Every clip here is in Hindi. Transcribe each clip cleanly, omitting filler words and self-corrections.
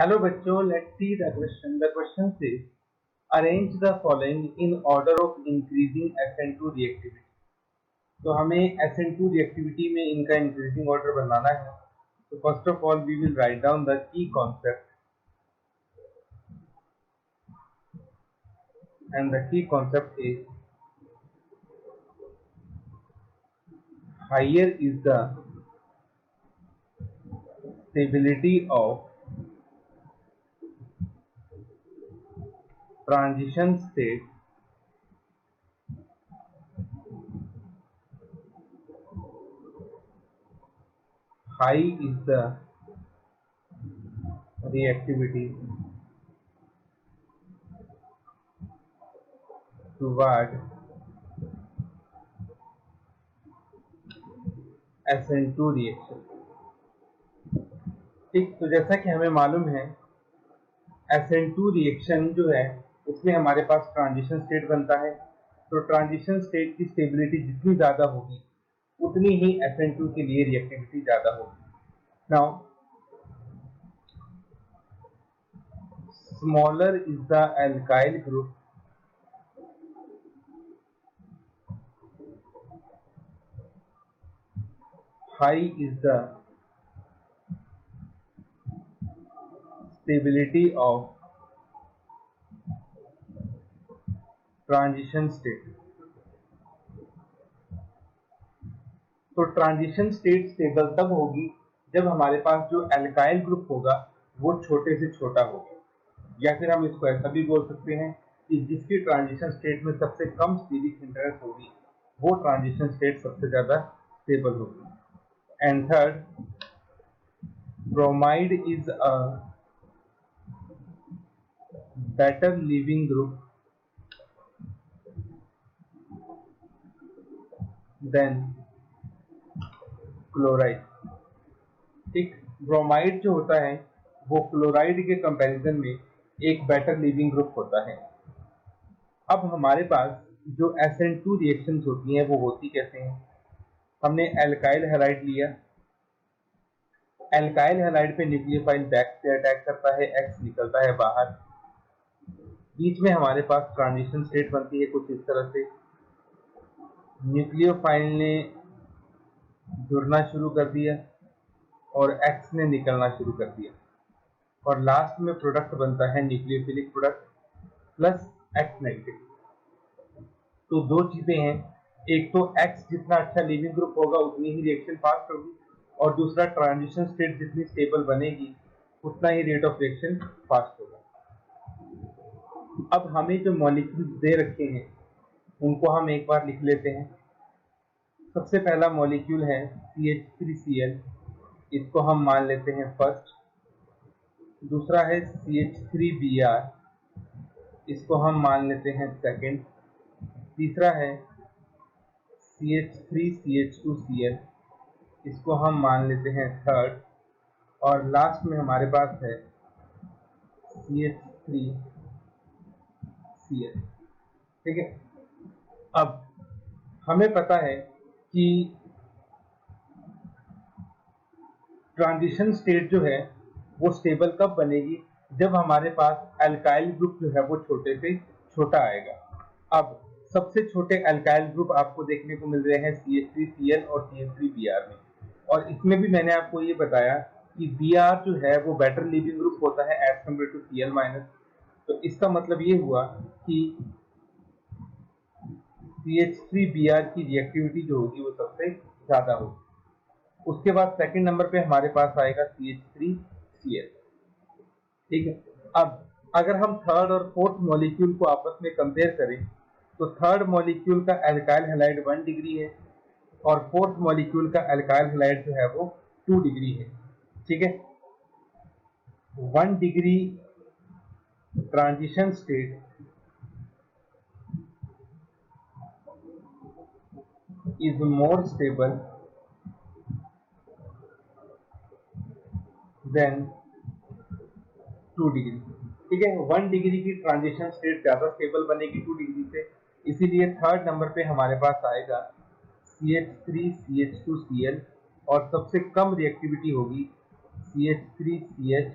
हेलो बच्चों, let's see the question. The question says arrange the following in order of increasing SN2 reactivity. तो हमें SN2 reactivity में इनका increasing order बनाना है. So first of all we will write down the key concept, and the key concept is higher is the stability of transition state high is the reactivity toward SN2 reaction. ठीक, तो जैसा कि हमें मालूम है SN2 रिएक्शन जो है उसमें हमारे पास ट्रांजिशन स्टेट बनता है. तो ट्रांजिशन स्टेट की स्टेबिलिटी जितनी ज़्यादा होगी उतनी ही SN2 के लिए रिएक्टिविटी ज़्यादा होगी. Now smaller is the alkyl group high is the stability of transition state. तो ट्रांजिशन स्टेट स्टेबल तब होगी जब हमारे पास जो एल्काइल ग्रुप होगा वो छोटे से छोटा होगा, या फिर हम इसको ऐसा भी बोल सकते हैं कि जिसकी ट्रांजिशन स्टेट में सबसे कम स्टीरिक हिंड्रेंस होगी वो ट्रांजिशन स्टेट सबसे ज्यादा स्टेबल होगी. And third, bromide is a better leaving group than chloride. ठीक, ब्रोमाइड जो होता है वो क्लोराइड के कंपैरिजन में एक बेटर लीविंग ग्रुप होता है. अब हमारे पास जो SN2 रिएक्शंस होती हैं वो होती कैसे हैं. हमने एल्काइल हैलाइड लिया. एल्काइल हैलाइड पे न्यूक्लियोफाइल बैक से अटैक करता है, X निकलता है बाहर. बीच में हमारे पास ट्रांजिशन स्टेट बनती है कुछ इस तरह से. न्यूक्लियोफाइल ने जुड़ना शुरू कर दिया और X ने निकलना शुरू कर दिया, और लास्ट में प्रोडक्ट बनता है nucleophilic product plus X negative. तो दो चीजें हैं, एक तो X जितना अच्छा लीविंग ग्रुप होगा उतनी ही रिएक्शन फास्ट होगी, और दूसरा ट्रांजिशन स्टेट जितनी स्टेबल बनेगी उतना ही रेट ऑफ रिएक्शन फास्ट होगा. अब हमें जो मॉलिक्यूल्स दे रखे हैं उनको हम एक बार लिख लेते हैं. सबसे पहला मॉलिक्यूल है CH3Cl, इसको हम मान लेते हैं फर्स्ट. दूसरा है CH3Br, इसको हम मान लेते हैं सेकंड. तीसरा है CH3CH2Cl, इसको हम मान लेते हैं थर्ड. और लास्ट में हमारे पास है CH3Cl. ठीक है, अब हमें पता है कि ट्रांजिशन स्टेट जो है वो स्टेबल कब बनेगी, जब हमारे पास एल्काइल ग्रुप जो है वो छोटे से छोटा आएगा. अब सबसे छोटे एल्काइल ग्रुप आपको देखने को मिल रहे हैं CH3Cl और CH3Br में, और इसमें भी मैंने आपको ये बताया कि Br जो है वो बेटर लीविंग ग्रुप होता है एज कम्पेयर टू Cl-. तो इसका मतलब ये हुआ कि CH3Br की रिएक्टिविटी जो होगी वो सबसे ज्यादा होगी. उसके बाद सेकंड नंबर पे हमारे पास आएगा CH3Cl. ठीक है, अब अगर हम थर्ड और फोर्थ मॉलिक्यूल को आपस में कंपेयर करें तो थर्ड मॉलिक्यूल का एल्काइल हैलाइड 1 डिग्री है और फोर्थ मॉलिक्यूल का एल्काइल हैलाइड जो है वो 2 डिग्री है. ठीक है, 1 degree transition state is more stable than 2 degree. ठीक है, 1 डिग्री की ट्रांजिशन स्टेट ज्यादा स्टेबल बनेगी 2 डिग्री से, इसीलिए थर्ड नंबर पे हमारे पास आएगा CH3CH2Cl और सबसे कम रिएक्टिविटी होगी CH3CH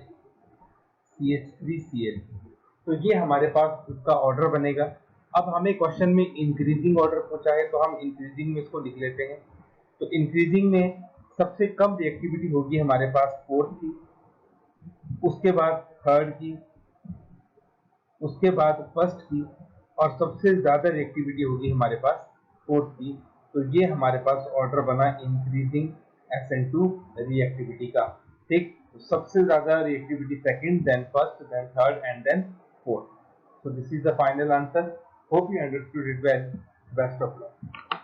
CH3Cl। तो ये हमारे पास उसका ऑर्डर बनेगा। अब हमें क्वेश्चन में इंक्रीजिंग ऑर्डर पूछा है तो हम इंक्रीजिंग में इसको लिख लेते हैं। तो इंक्रीजिंग में सबसे कम रिएक्टिविटी होगी हमारे पास फोर्थ की, उसके बाद थर्ड की, उसके बाद फर्स्ट की, और सबसे ज्यादा रिएक्टिविटी होगी हमारे पास फोर्थ की। तो ये हमारे पास ऑर्डर बना इंक्रीजिंग SN2 रिएक्टिविटी का। ठीक, तो सबसे ज्यादा reactivity second, then first, then third and then fourth. So this is the final answer. Hope you understood it well. Best of luck.